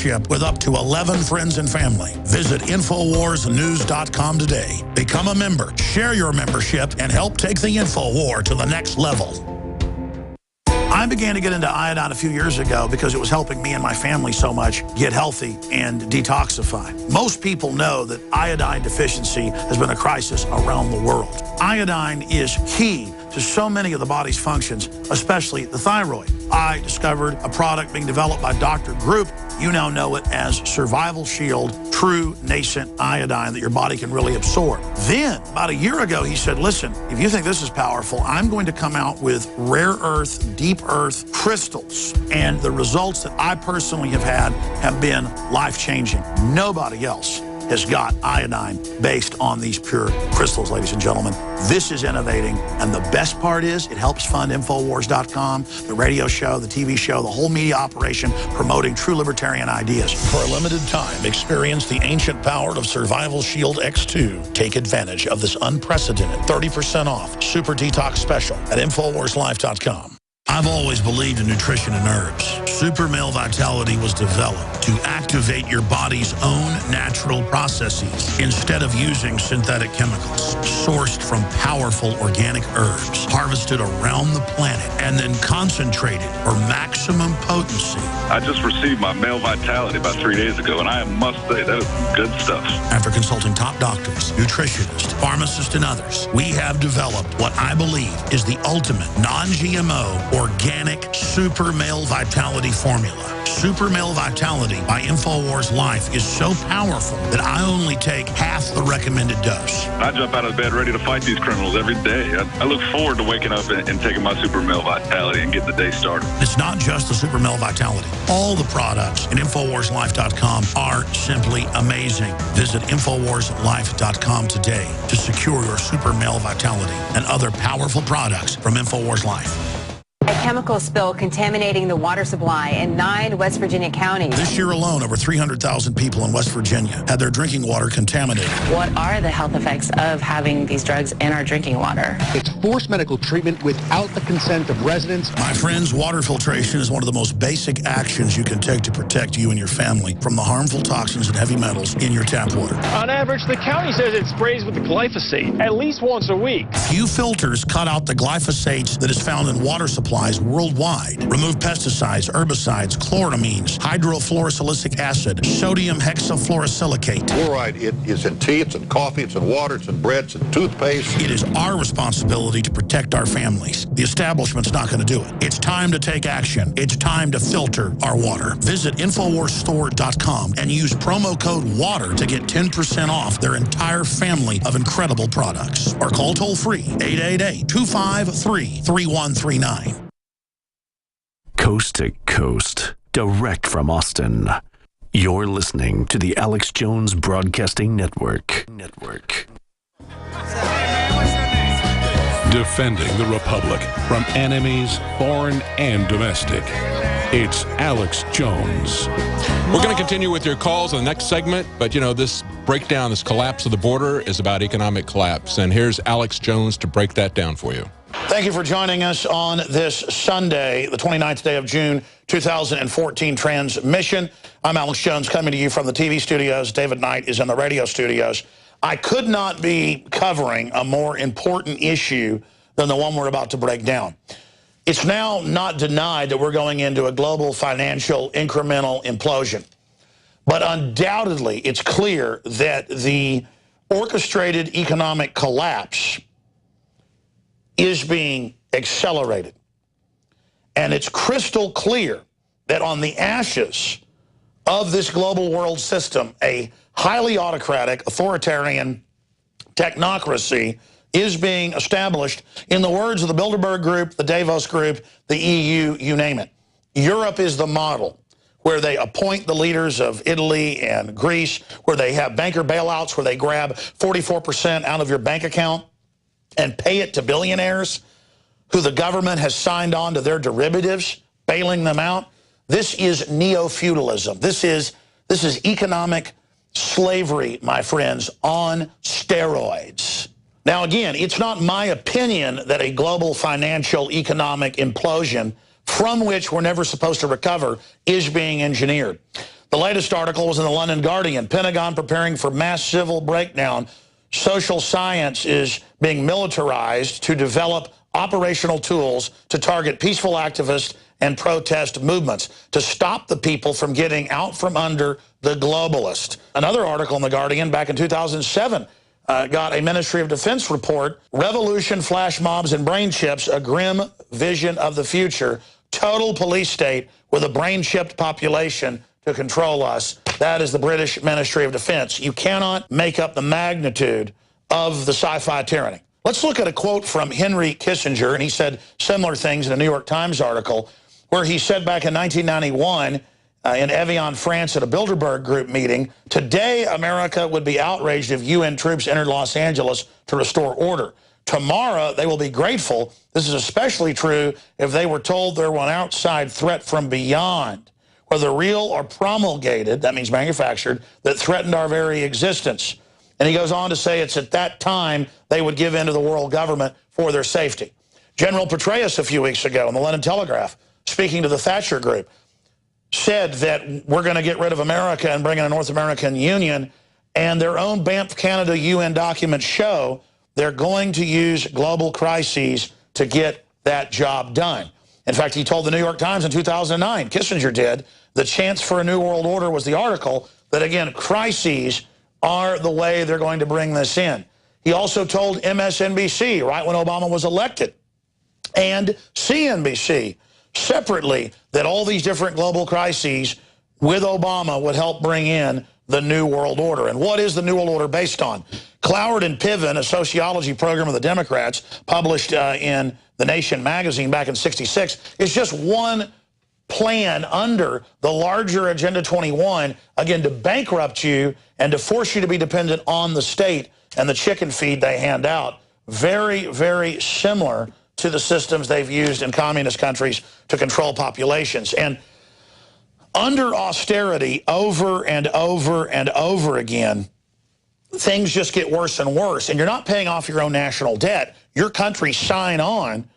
with up to 11 friends and family. Visit InfoWarsNews.com today. Become a member, share your membership, and help take the InfoWar to the next level. I began to get into iodine a few years ago because it was helping me and my family so much get healthy and detoxify. Most people know that iodine deficiency has been a crisis around the world. Iodine is key to so many of the body's functions, especially the thyroid. I discovered a product being developed by Dr. Group. You now know it as Survival Shield True Nascent Iodine that your body can really absorb. Then, about a year ago, he said, listen, if you think this is powerful, I'm going to come out with rare earth, deep earth crystals. And the results that I personally have had have been life-changing. Nobody else has got iodine based on these pure crystals, ladies and gentlemen. This is innovating, and the best part is it helps fund Infowars.com, the radio show, the TV show, the whole media operation promoting true libertarian ideas. For a limited time, experience the ancient power of Survival Shield X2. Take advantage of this unprecedented 30% off Super Detox Special at InfoWarsLife.com. I've always believed in nutrition and herbs. Super Male Vitality was developed to activate your body's own natural processes instead of using synthetic chemicals. Sourced from powerful organic herbs, harvested around the planet, and then concentrated for maximum potency. I just received my Male Vitality about 3 days ago, and I must say, that is good stuff. After consulting top doctors, nutritionists, pharmacists, and others, we have developed what I believe is the ultimate non-GMO organic Super Male Vitality formula. Super Male Vitality by InfoWars Life is so powerful that I only take half the recommended dose. I jump out of bed ready to fight these criminals every day. I look forward to waking up and taking my Super Male Vitality and getting the day started. It's not just the Super Male Vitality. All the products at InfoWarsLife.com are simply amazing. Visit InfoWarsLife.com today to secure your Super Male Vitality and other powerful products from InfoWars Life. A chemical spill contaminating the water supply in 9 West Virginia counties. This year alone, over 300,000 people in West Virginia had their drinking water contaminated. What are the health effects of having these drugs in our drinking water? It's forced medical treatment without the consent of residents. My friends, water filtration is one of the most basic actions you can take to protect you and your family from the harmful toxins and heavy metals in your tap water. On average, the county says it sprays with the glyphosate at least once a week. Few filters cut out the glyphosates that is found in water supplies worldwide. Remove pesticides, herbicides, chloramines, hydrofluorosilicic acid, sodium hexafluorosilicate. Fluoride, it is in tea, it's in coffee, it's in water, it's in bread, it's in toothpaste. It is our responsibility to protect our families. The establishment's not going to do it. It's time to take action. It's time to filter our water. Visit InfoWarsStore.com and use promo code WATER to get 10% off their entire family of incredible products. Or call toll-free 888-253-3139. Coast to coast, direct from Austin. You're listening to the Alex Jones Broadcasting Network. Defending the Republic from enemies, foreign and domestic. It's Alex Jones. We're going to continue with your calls in the next segment, but you know, this breakdown, this collapse of the border is about economic collapse. And here's Alex Jones to break that down for you. Thank you for joining us on this Sunday, the 29th day of June, 2014 transmission. I'm Alex Jones coming to you from the TV studios. David Knight is in the radio studios. I could not be covering a more important issue than the one we're about to break down. It's now not denied that we're going into a global financial incremental implosion. But undoubtedly, it's clear that the orchestrated economic collapse is being accelerated. And it's crystal clear that on the ashes of this global world system, a highly autocratic, authoritarian technocracy is being established, in the words of the Bilderberg Group, the Davos Group, the EU, you name it. Europe is the model, where they appoint the leaders of Italy and Greece, where they have banker bailouts, where they grab 44% out of your bank account and pay it to billionaires who the government has signed on to their derivatives, bailing them out. This is neo-feudalism. This is economic slavery, my friends, on steroids. Now, again, it's not my opinion that a global financial economic implosion from which we're never supposed to recover is being engineered. The latest article was in the London Guardian. Pentagon preparing for mass civil breakdown. Social science is being militarized to develop operational tools to target peaceful activists and protest movements, to stop the people from getting out from under the globalist. Another article in the Guardian back in 2007 got a Ministry of Defense report, Revolution, Flash Mobs, and Brain Chips, a grim vision of the future. Total police state with a brain-chipped population to control us. That is the British Ministry of Defense. You cannot make up the magnitude of the sci-fi tyranny. Let's look at a quote from Henry Kissinger, and he said similar things in a New York Times article, where he said back in 1991 in Evian, France, at a Bilderberg Group meeting, today America would be outraged if UN troops entered Los Angeles to restore order. Tomorrow they will be grateful. This is especially true if they were told there was an outside threat from beyond, whether real or promulgated, that means manufactured, that threatened our very existence. And he goes on to say it's at that time they would give in to the world government for their safety. General Petraeus a few weeks ago in the London Telegraph, speaking to the Thatcher Group, said that we're going to get rid of America and bring in a North American Union, and their own Banff Canada UN documents show they're going to use global crises to get that job done. In fact, he told the New York Times in 2009, Kissinger did, the chance for a new world order was the article, that again, crises are the way they're going to bring this in. He also told MSNBC right when Obama was elected, and CNBC separately, that all these different global crises with Obama would help bring in the New World Order. And what is the New World Order based on? Cloward and Piven, a sociology program of the Democrats, published in The Nation magazine back in '66, is just one plan under the larger Agenda 21, again, to bankrupt you and to force you to be dependent on the state and the chicken feed they hand out. Very, very similar to the systems they've used in communist countries to control populations. And under austerity, over and over and over again, things just get worse and worse. And you're not paying off your own national debt. Your country sign on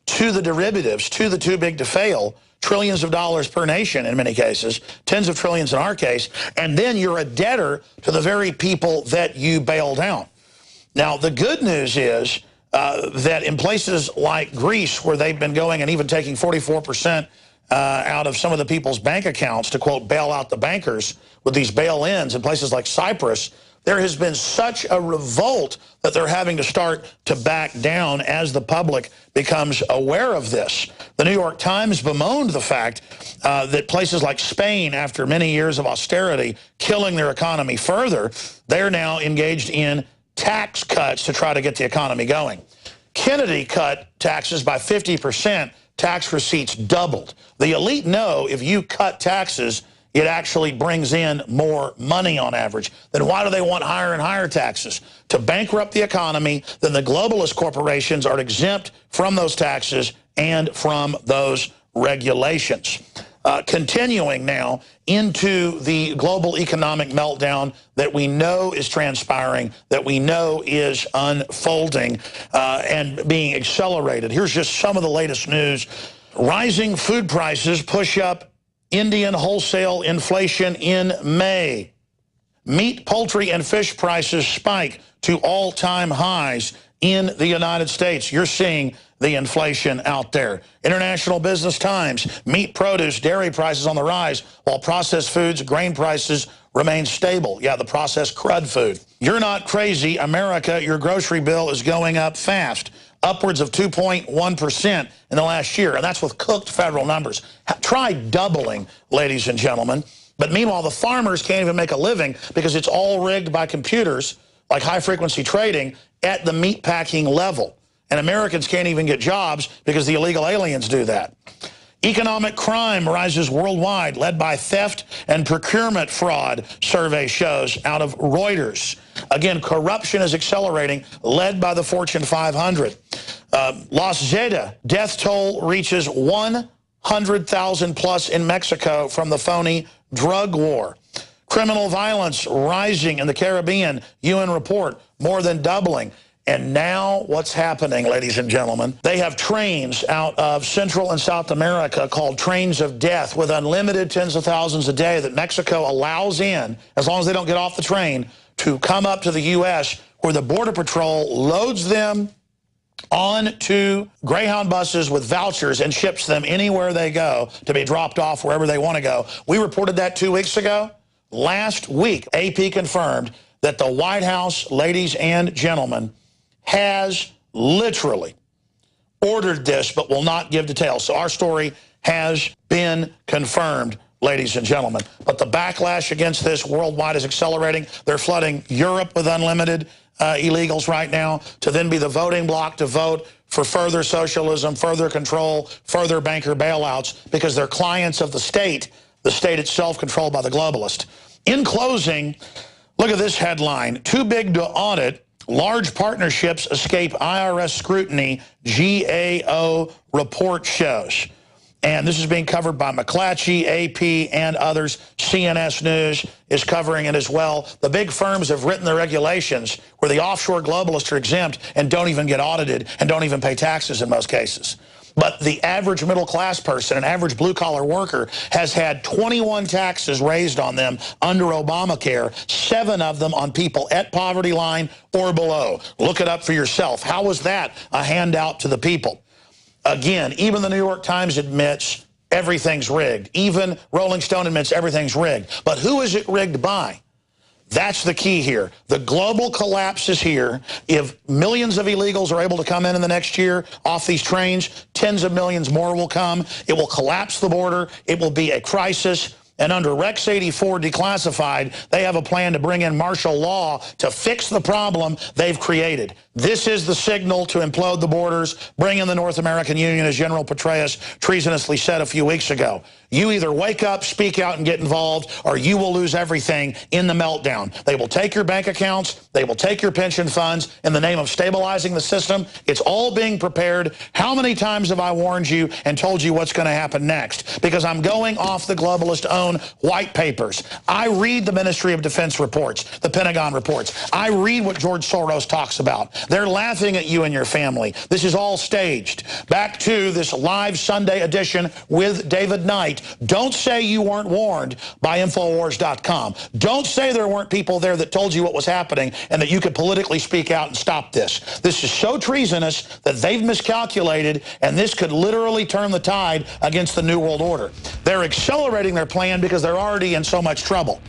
to the derivatives, to the too big to fail, trillions of dollars per nation in many cases, tens of trillions in our case, and then you're a debtor to the very people that you bailed out. Now, the good news is that in places like Greece, where they've been going and even taking 44% out of some of the people's bank accounts to, quote, bail out the bankers with these bail-ins, in places like Cyprus, there has been such a revolt that they're having to start to back down as the public becomes aware of this. The New York Times bemoaned the fact that places like Spain, after many years of austerity, killing their economy further, they're now engaged in tax cuts to try to get the economy going. Kennedy cut taxes by 50%. Tax receipts doubled. The elite know if you cut taxes, it actually brings in more money on average. Then why do they want higher and higher taxes? To bankrupt the economy, then the globalist corporations are exempt from those taxes and from those regulations. Continuing now into the global economic meltdown that we know is transpiring, that we know is unfolding and being accelerated. Here's just some of the latest news. Rising food prices push up Indian wholesale inflation in May. Meat, poultry, and fish prices spike to all-time highs in the United States. You're seeing the inflation out there. International Business Times, meat, produce, dairy prices on the rise, while processed foods, grain prices remain stable. Yeah, the processed crud food. You're not crazy, America, your grocery bill is going up fast, upwards of 2.1% in the last year, and that's with cooked federal numbers. Try doubling, ladies and gentlemen. But meanwhile, the farmers can't even make a living because it's all rigged by computers, like high-frequency trading, at the meatpacking level. And Americans can't even get jobs because the illegal aliens do that. Economic crime rises worldwide, led by theft and procurement fraud, survey shows out of Reuters. Again, corruption is accelerating, led by the Fortune 500. Las Zeta, death toll reaches 100,000 plus in Mexico from the phony drug war. Criminal violence rising in the Caribbean, UN report, more than doubling. And now what's happening, ladies and gentlemen, they have trains out of Central and South America called trains of death with unlimited tens of thousands a day that Mexico allows in, as long as they don't get off the train, to come up to the U.S., where the Border Patrol loads them onto Greyhound buses with vouchers and ships them anywhere they go to be dropped off wherever they want to go. We reported that 2 weeks ago. Last week, AP confirmed that the White House, ladies and gentlemen, has literally ordered this but will not give details. So our story has been confirmed, ladies and gentlemen. But the backlash against this worldwide is accelerating. They're flooding Europe with unlimited illegals right now to then be the voting bloc to vote for further socialism, further control, further banker bailouts, because they're clients of the state itself controlled by the globalist. In closing, look at this headline. Too big to audit. Large partnerships escape IRS scrutiny, GAO report shows. And this is being covered by McClatchy, AP, and others. CNS News is covering it as well. The big firms have written the regulations where the offshore globalists are exempt and don't even get audited and don't even pay taxes in most cases. But the average middle-class person, an average blue-collar worker, has had 21 taxes raised on them under Obamacare, 7 of them on people at poverty line or below. Look it up for yourself. How was that a handout to the people? Again, even the New York Times admits everything's rigged. Even Rolling Stone admits everything's rigged. But who is it rigged by? That's the key here. The global collapse is here. If millions of illegals are able to come in the next year off these trains, tens of millions more will come. It will collapse the border. It will be a crisis. And under Rex 84 declassified, they have a plan to bring in martial law to fix the problem they've created. This is the signal to implode the borders, bring in the North American Union, as General Petraeus treasonously said a few weeks ago. You either wake up, speak out, and get involved, or you will lose everything in the meltdown. They will take your bank accounts. They will take your pension funds in the name of stabilizing the system. It's all being prepared. How many times have I warned you and told you what's going to happen next? Because I'm going off the globalist-owned white papers. I read the Ministry of Defense reports, the Pentagon reports. I read what George Soros talks about. They're laughing at you and your family. This is all staged. Back to this live Sunday edition with David Knight. Don't say you weren't warned by Infowars.com. Don't say there weren't people there that told you what was happening and that you could politically speak out and stop this. This is so treasonous that they've miscalculated, and this could literally turn the tide against the New World Order. They're accelerating their plan because they're already in so much trouble.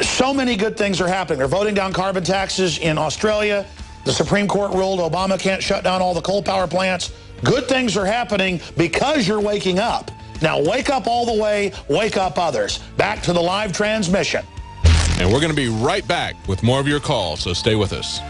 So many good things are happening. They're voting down carbon taxes in Australia. The Supreme Court ruled Obama can't shut down all the coal power plants. Good things are happening because you're waking up. Now wake up all the way, wake up others. Back to the live transmission. And we're going to be right back with more of your calls, so stay with us.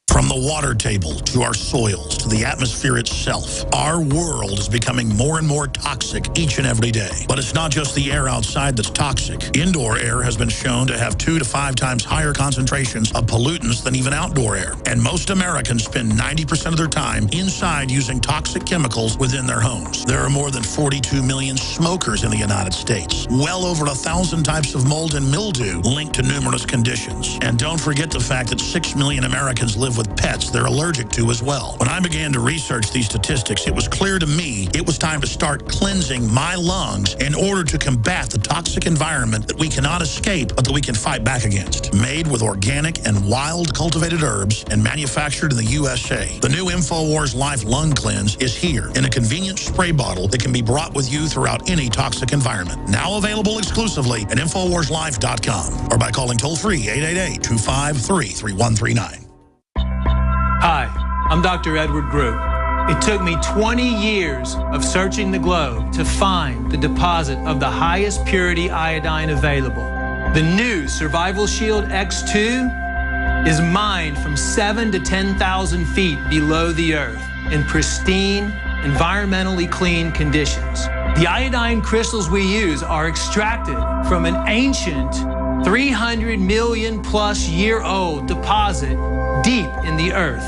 From the water table to our soils to the atmosphere itself, our world is becoming more and more toxic each and every day. But it's not just the air outside that's toxic. Indoor air has been shown to have 2 to 5 times higher concentrations of pollutants than even outdoor air. And most Americans spend 90% of their time inside using toxic chemicals within their homes. There are more than 42 million smokers in the United States. Well over 1,000 types of mold and mildew linked to numerous conditions. And don't forget the fact that 6 million Americans live with pets they're allergic to as well. When I began to research these statistics, it was clear to me it was time to start cleansing my lungs in order to combat the toxic environment that we cannot escape, but that we can fight back against. Made with organic and wild cultivated herbs and manufactured in the USA, the new InfoWars Life Lung Cleanse is here in a convenient spray bottle that can be brought with you throughout any toxic environment. Now available exclusively at InfoWarsLife.com or by calling toll-free 888-253-3139. Hi, I'm Dr. Edward Group. It took me 20 years of searching the globe to find the deposit of the highest purity iodine available. The new Survival Shield X2 is mined from 7,000 to 10,000 feet below the earth in pristine, environmentally clean conditions. The iodine crystals we use are extracted from an ancient 300 million plus year old deposit deep in the earth.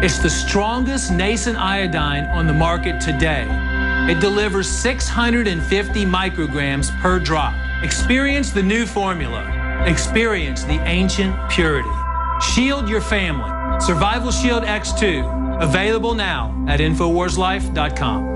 It's the strongest nascent iodine on the market today. It delivers 650 micrograms per drop. Experience the new formula. Experience the ancient purity. Shield your family. Survival Shield X2. Available now at InfoWarsLife.com.